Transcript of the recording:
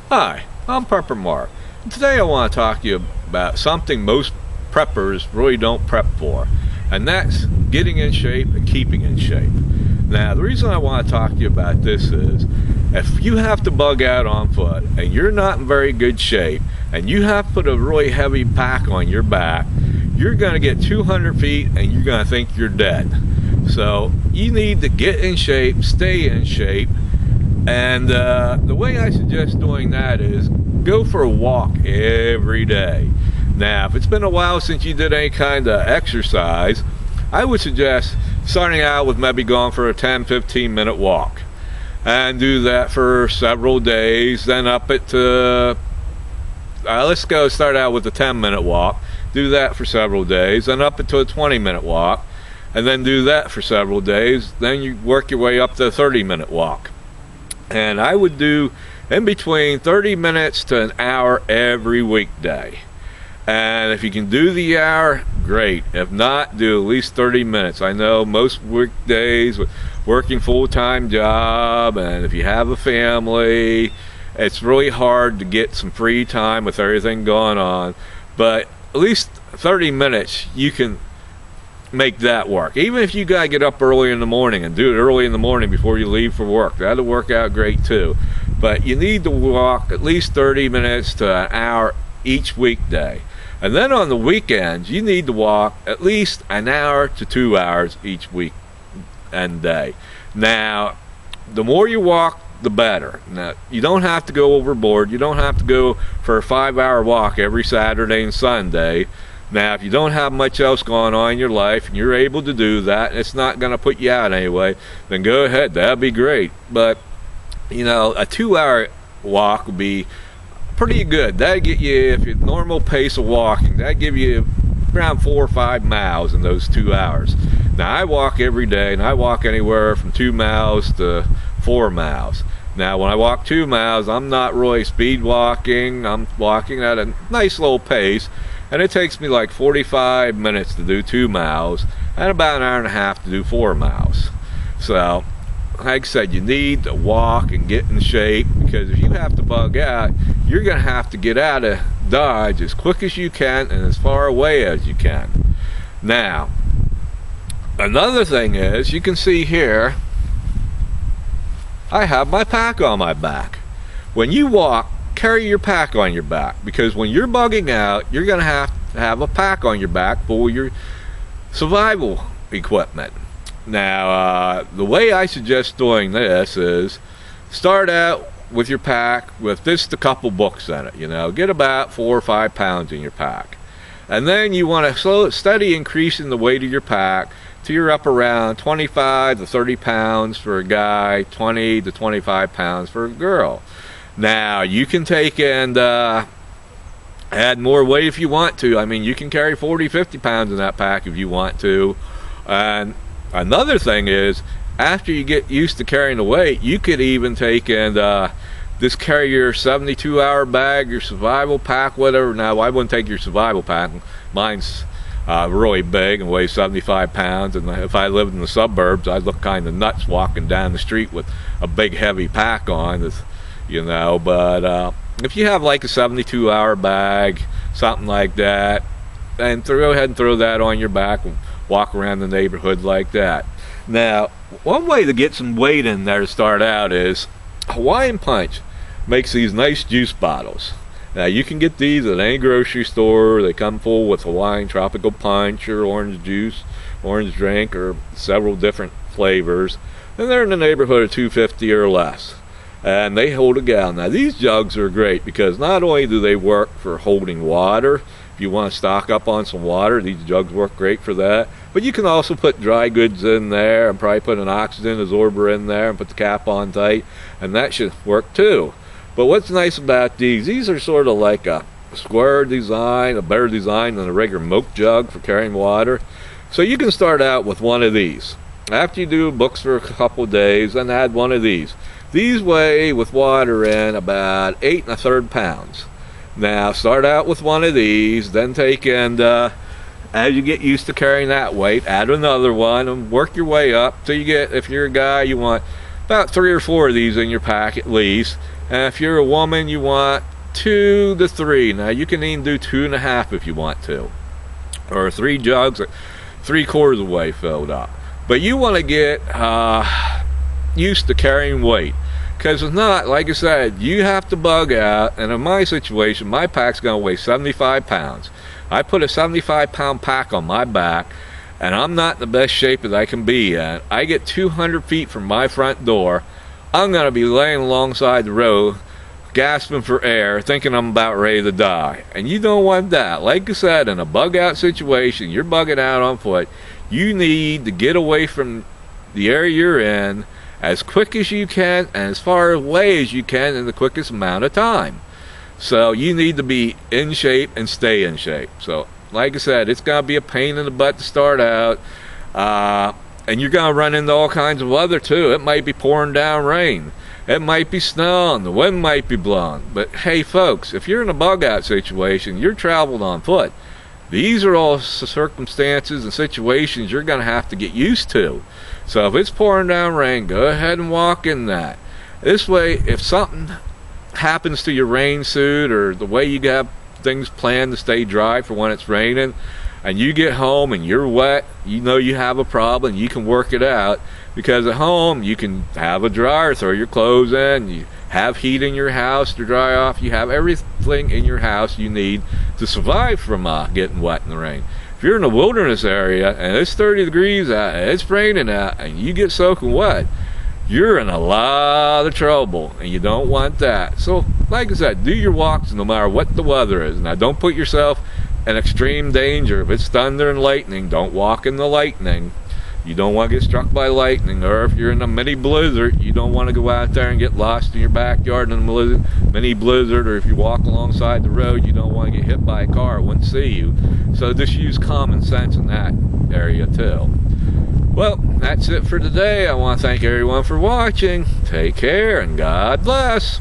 Hi, I'm PrepperMark. Today I want to talk to you about something most preppers really don't prep for, and that's getting in shape and keeping in shape. Now, the reason I want to talk to you about this is if you have to bug out on foot and you're not in very good shape and you have to put a really heavy pack on your back, you're going to get 200 feet and you're going to think you're dead. So you need to get in shape, stay in shape. And the way I suggest doing that is go for a walk every day. Now, if it's been a while since you did any kind of exercise, I would suggest starting out with maybe going for a 10-15 minute walk. And do that for several days, then up it to, let's go start out with a 10-minute walk. Do that for several days, then up it to a 20-minute walk. And then do that for several days. Then you work your way up to a 30-minute walk. And I would do in between 30 minutes to an hour every weekday. And if you can do the hour, great. If not, do at least 30 minutes. I know most weekdays with working full-time job, and if you have a family, it's really hard to get some free time with everything going on. But at least 30 minutes, you can make that work. Even if you gotta get up early in the morning and do it early in the morning before you leave for work, that'll work out great too. But you need to walk at least 30 minutes to an hour each weekday. And then on the weekends, you need to walk at least an hour to 2 hours each week and day. Now, the more you walk, the better. Now, you don't have to go overboard. You don't have to go for a 5-hour walk every Saturday and Sunday. Now, if you don't have much else going on in your life and you're able to do that, and it's not going to put you out anyway, then go ahead. That'd be great. But, you know, a 2-hour walk would be pretty good. That'd get you, if your normal pace of walking, that'd give you around 4 or 5 miles in those 2 hours. Now, I walk every day, and I walk anywhere from 2 miles to 4 miles. Now, when I walk 2 miles, I'm not really speed walking. I'm walking at a nice little pace. And it takes me like 45 minutes to do 2 miles and about an hour and a half to do 4 miles. So, like I said, you need to walk and get in shape, because if you have to bug out, you're going to have to get out of Dodge as quick as you can and as far away as you can. Now, another thing is, you can see here, I have my pack on my back. When you walk, carry your pack on your back, because when you're bugging out, you're going to have a pack on your back for your survival equipment. Now, the way I suggest doing this is start out with your pack with just a couple books in it. You know, get about 4 or 5 pounds in your pack, and then you want to steady increasing the weight of your pack till you're up around 25 to 30 pounds for a guy, 20 to 25 pounds for a girl. Now, you can take and add more weight if you want to. I mean, you can carry 40, 50 pounds in that pack if you want to. And another thing is, after you get used to carrying the weight, you could even take and just carry your 72-hour bag, your survival pack, whatever. Now, I wouldn't take your survival pack. Mine's really big and weighs 75 pounds. And if I lived in the suburbs, I'd look kind of nuts walking down the street with a big, heavy pack on. You know, but if you have like a 72-hour bag, something like that, and go ahead and throw that on your back and walk around the neighborhood like that. Now, one way to get some weight in there to start out is Hawaiian Punch makes these nice juice bottles. Now, you can get these at any grocery store. They come full with Hawaiian tropical punch or orange juice, orange drink, or several different flavors, and they're in the neighborhood of $2.50 or less. And they hold a gallon. Now, these jugs are great because not only do they work for holding water, if you want to stock up on some water, these jugs work great for that. But you can also put dry goods in there and probably put an oxygen absorber in there and put the cap on tight, and that should work too. But what's nice about these are sort of like a square design, a better design than a regular milk jug for carrying water. So you can start out with one of these. After you do books for a couple of days, then add one of these. These weigh, with water in, about 8 1/3 pounds. Now, start out with one of these, then take and, as you get used to carrying that weight, add another one and work your way up till you get, if you're a guy, you want about 3 or 4 of these in your pack at least. And if you're a woman, you want 2 to 3. Now you can even do 2.5 if you want to, or 3 jugs 3/4 of the way filled up. But you want to get used to carrying weight, because if not, like I said, you have to bug out. And in my situation, my pack's going to weigh 75 pounds. I put a 75-pound pack on my back, and I'm not in the best shape that I can be in. I get 200 feet from my front door, I'm going to be laying alongside the road, gasping for air, thinking I'm about ready to die. And you don't want that. Like I said, in a bug out situation, you're bugging out on foot, you need to get away from the area you're in as quick as you can and as far away as you can in the quickest amount of time. So you need to be in shape and stay in shape. So like I said, it's going to be a pain in the butt to start out, and you're going to run into all kinds of weather too. It might be pouring down rain, it might be snowing, the wind might be blowing. But hey folks, if you're in a bug out situation, you're traveling on foot. These are all circumstances and situations you're going to have to get used to. So if it's pouring down rain, go ahead and walk in that. This way, if something happens to your rain suit or the way you got things planned to stay dry for when it's raining, and you get home and you're wet, you know you have a problem, you can work it out. Because at home you can have a dryer, throw your clothes in, you have heat in your house to dry off, you have everything in your house you need to survive from getting wet in the rain. If you're in a wilderness area and it's 30 degrees out and it's raining out and you get soaking wet, you're in a lot of trouble, and you don't want that. So like I said, do your walks no matter what the weather is. Now don't put yourself in extreme danger. If it's thunder and lightning, don't walk in the lightning. You don't want to get struck by lightning. Or if you're in a mini blizzard, you don't want to go out there and get lost in your backyard in a mini blizzard. Or if you walk alongside the road, you don't want to get hit by a car, it wouldn't see you. So just use common sense in that area too. Well, that's it for today. I want to thank everyone for watching. Take care and God bless.